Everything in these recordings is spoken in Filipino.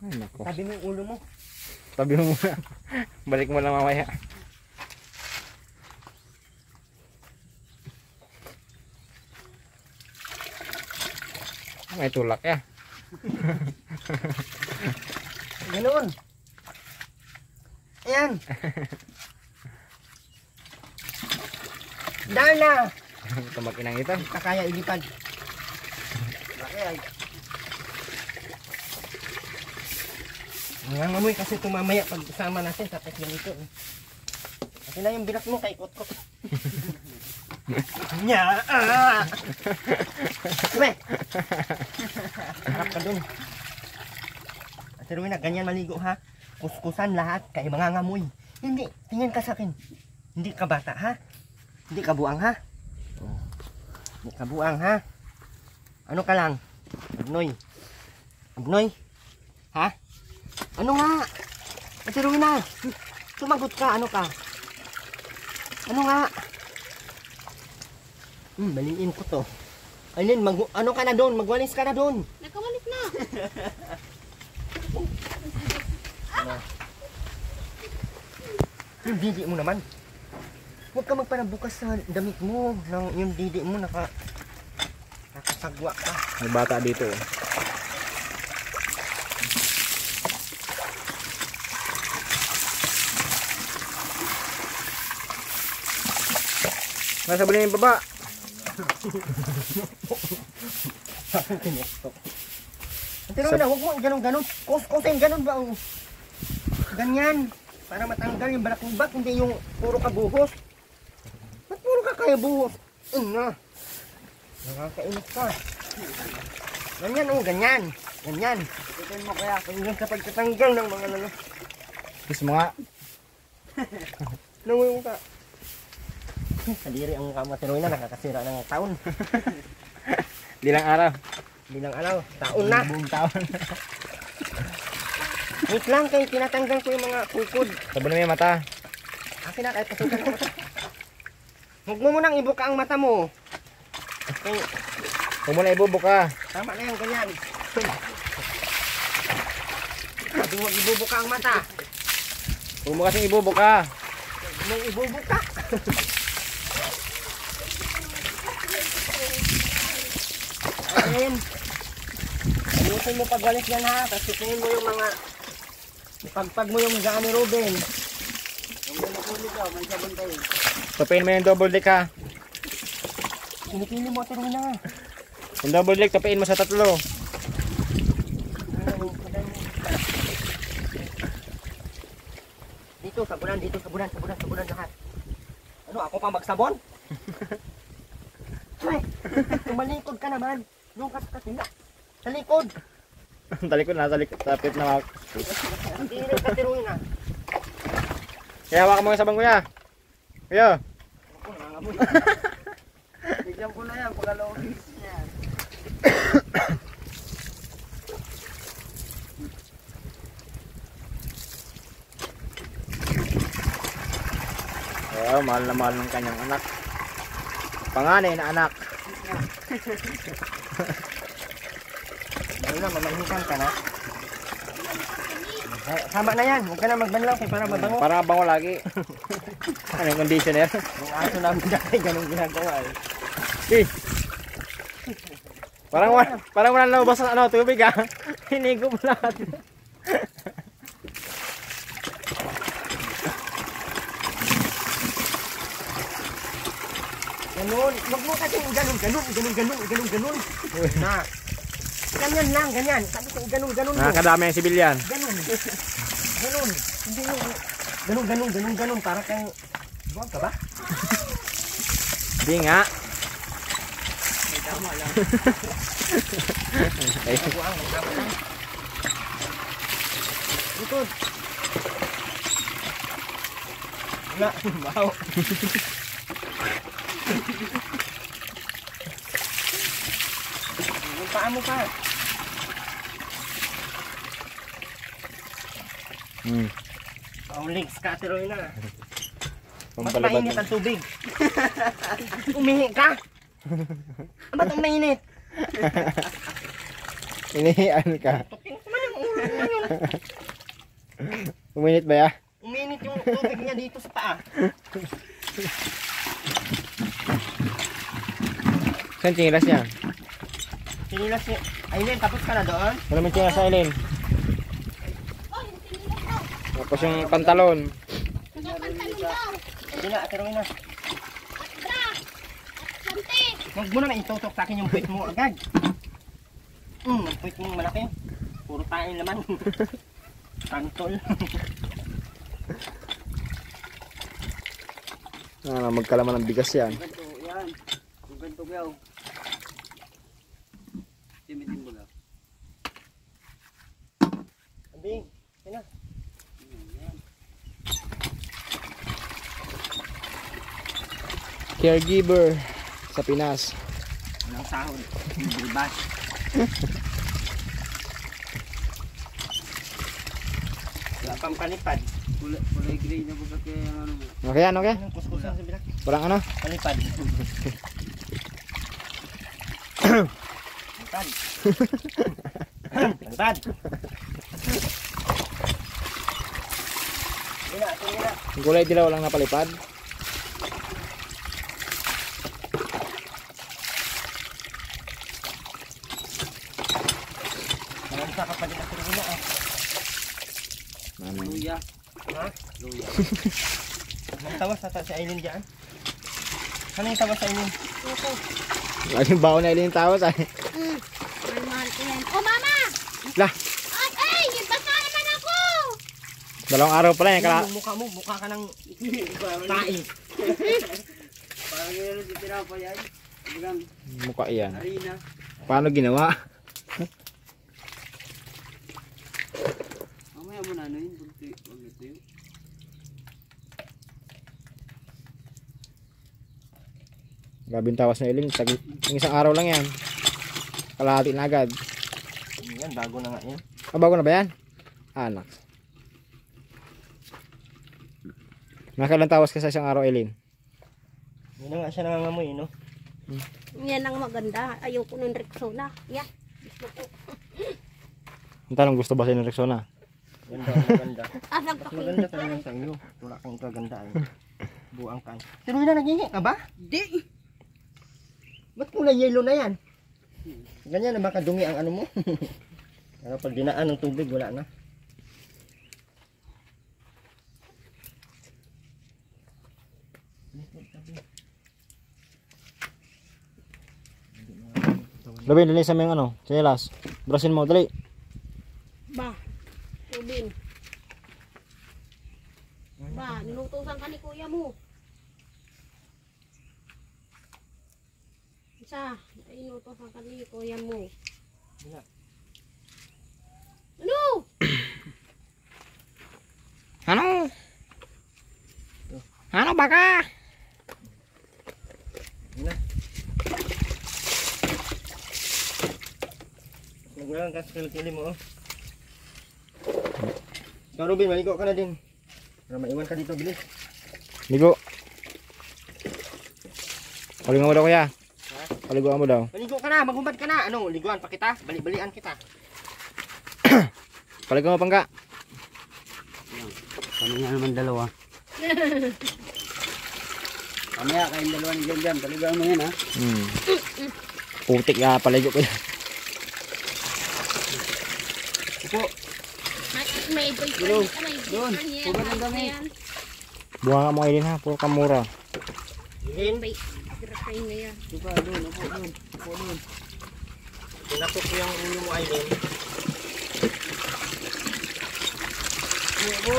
Ay, nako. Tabi mo yung ulo mo. Tabi mo muna. Balik mo lang mamaya. May tulak ya. Ganoon. Ayan. Dana. Tumakinang ito. Kakaya ilipad. Ayan. Nangangamoy kasi tumamaya pag sama natin sa tekyan ito. Kasi na yung bilat mo kay kot-kot. Nya! Uwe! Harap ka dun. At Rowena, ganyan maligo ha. Kuskusan lahat kay mangangamoy. Hindi, tingin ka sa akin. Hindi ka bata ha. Hindi ka buang ha. Hindi ka buang ha. Ano ka lang? Abnoy. Abnoy? Ha? Ano nga? Ate Rowena, sumagot ka. Ano ka? Ano nga? Baliin ko to. Ayun, ano ka na doon? Magwalis ka na doon. Nakawalis na. Yung didi mo naman. Huwag ka magpanabukas sa damit mo. Yung didi mo nakasagwa ka. May bata dito. Nasa bali yung baba. Pero na, huwag mo ganun-ganun. Kusin, ganun ba? Ganyan. Para matanggal yung balakubak, hindi yung puro ka buhos. Ba't puro ka kaya buhos? Na. Nakakainis ka. Ganyan ganyan. Ganyan. Ikutin mo kaya hanggang sa pagtatanggal ng mga lalo. Kiss mo nga. Nanguyo ka. Kadiri ang mukha mo, Ate Rowena, nakakasira ng taon. Bilang araw. Bilang araw, taon na. Buong taon. Wait lang, kaya tinatanggal ko yung mga kukod. Sabon mo yung mata. Akin na, kahit pasukan ko. Huwag mo munang ibuka ang mata mo. Okay. Huwag mo na ibubuka. Tama na yung ganyan. Sabi huwag ibubuka ang mata. Huwag mo kasing ibubuka. Huwag mo ibubuka. Ayun. Ayusin mo pagwalis yan ha. Tapos tingin mo yung mga ipagpag mo yung gaan ni Ruben. Huwag mo nakulit daw, may sabon tayo. Tapain mo yung double deck ha. Pinipili mo, Ate Rowena nga. Yung double deck, tapain mo sa tatlo. Dito, sabunan, dito, sabunan lahat. Ano, ako pa magsabon? Ay, tumalikod ka naman. Yung katinga. Sa likod. Talikod na, tapit na. Ang tinig ka, Ate Rowena. Kaya hawakan mo yung sabang kuya. Kuya. Ako, nangangamoy. Bigyan ko na yan, pagkalawagis yan. Oh, mahal na mahal ng kanyang anak. Panganay na anak. Ayun na, mamanghikan ka na. Sama na yan, huwag ka na magbanlaw kay para mabango. Para bango lagi. Ano yung conditioner? Yung aso namin dati, ganun ginagawa eh. Eh. Parang wala lumabas sa ano, tubig ah. Hinigo mo lahat. Ganun, wag mo kasi ganun. Na. Ganyan lang, ganyan. Sabi ko, ganun. Nakakadami yung sibilyan. Ganun. Hindi yung ganun. Para kang, buwag ka ba? Hindi nga. May tama lang. Ay. Buwang, may tama lang. Likod. Wala, bahaw. Yung paa mo pa. Ang legs ka, Ate Rowena. Mas mainit ang tubig. Umihi ka. Ba't ang mainit? Inihian ka. Tupin ko man yung ulo. Uminit ba ya? Uminit yung tubig niya dito sa paa. Saan chinilas niya? Sinilas niya. Aileen, tapos ka na doon? Ano naman chinilas sa Eileen? Tapos yung pantalon. Hindi na, atiruin na. Huwag mo naman itutok sa akin yung puwit mo agad. Ang puwit mo malaki. Puro tayong laman. Tantol. Magkalaman ng bigas yan. Ganto, yan. Yung ganto yaw. Timitin mo lang. Ambing, yan na. Caregiver sa Pinas. Walang sahod. Bilbas. Wala pang palipad. Kulay gray na baga kaya yung ano mo. Okay yan, okay? Anong kuskusan sa bilak? Walang ano? Palipad. Palipad. Palipad. Yan na, tingin na. Yung kulay dilaw walang napalipad. Marami sa kapalit na tingin na. Luya. Ha? Luya. Anong tawas nata si Aileen dyan? Ano yung tawas sa Aileen? Laging baon na Eileen yung tawas ay. Mahal ko yan. Oh, mama! Lah, Ay, basa naman ako! dalawang araw pala yan. Yung mukha mo, mukha ka ng tae. Parang yun si Tirapa yan. Bagang Mukha yan. harina. Paano ginawa? Mamaya mo na ano yun. Huwag ito yun. Grabe yung tawas na Eileen. Yung isang araw lang yan. Kalahati na agad. Yan, bago na nga yan. Ah, bago na ba yan? Anak. Nakailan tawas ka sa isang araw, Eileen? Yun na nga siya nangangamoy, no? Yan ang maganda. Ayoko ng Rexona. Yeah. Ang tanong, gusto ba sa'yo ng Rexona? Ganda, maganda. Ah, nagpakita. Maganda talaga sa iyo. Wala kang kagandaan. Buang ka. Pero na naghingi ka ba? Di! Ba't kulay yellow na yan? Ganyan na baka dumi ang ano mo. Pero pag dinaan ng tubig, wala na. Robin, linisan mo yung ano, sinelas. Brusin mo, dali. Ba, Rubin. Ba, nilutusan ka ni kuya mo. Isa, inutusan ka ni kuya mo. Wala. Ano? Ano? Ano baka? Nagwalang ka sa kilikili mo, oh. Ikaw, Rubin, maligo ka na din. Para maiwan ka dito, bilis. Ligo. Paliguan mo daw kuya. Paliguan mo daw. Maligo ka na, maghubad ka na. Ano, liguan pa kita? Bali-balian kita. Paliguan mo pangka. Kami nga naman dalawa. Mamaya kayong dalawa ni Jam. Taligaan mo yan ha. Putik ka, paligo ko yan. Upo. May boyfriend ka, may Doon. boyfriend yan. Huwag ang damit. Yan. Buha nga mo Eileen ha, puro kamura. Lin, May boyfriend na yan. Upo doon. Upo doon. Upo doon. pinatok ko yung ulo mo, Aileen. Upo.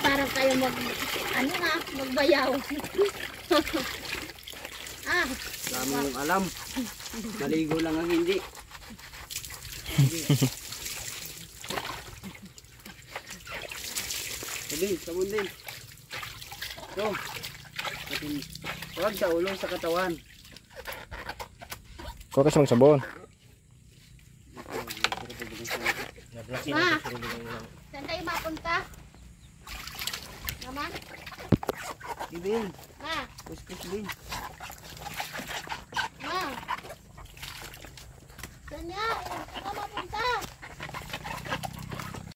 Parang kayo magbayaw. Ah, Dami mong alam. Maligo lang ang hindi. Sabi, sabon din. Ito. Huwag sa ulo, sa katawan. Kuha ka sa sabon. Naglaki Ma. na sa saan tayo mapunta? Naman? Ibin. Ma, Kuskus bin. ma. Saan niya? Saan ka mapunta?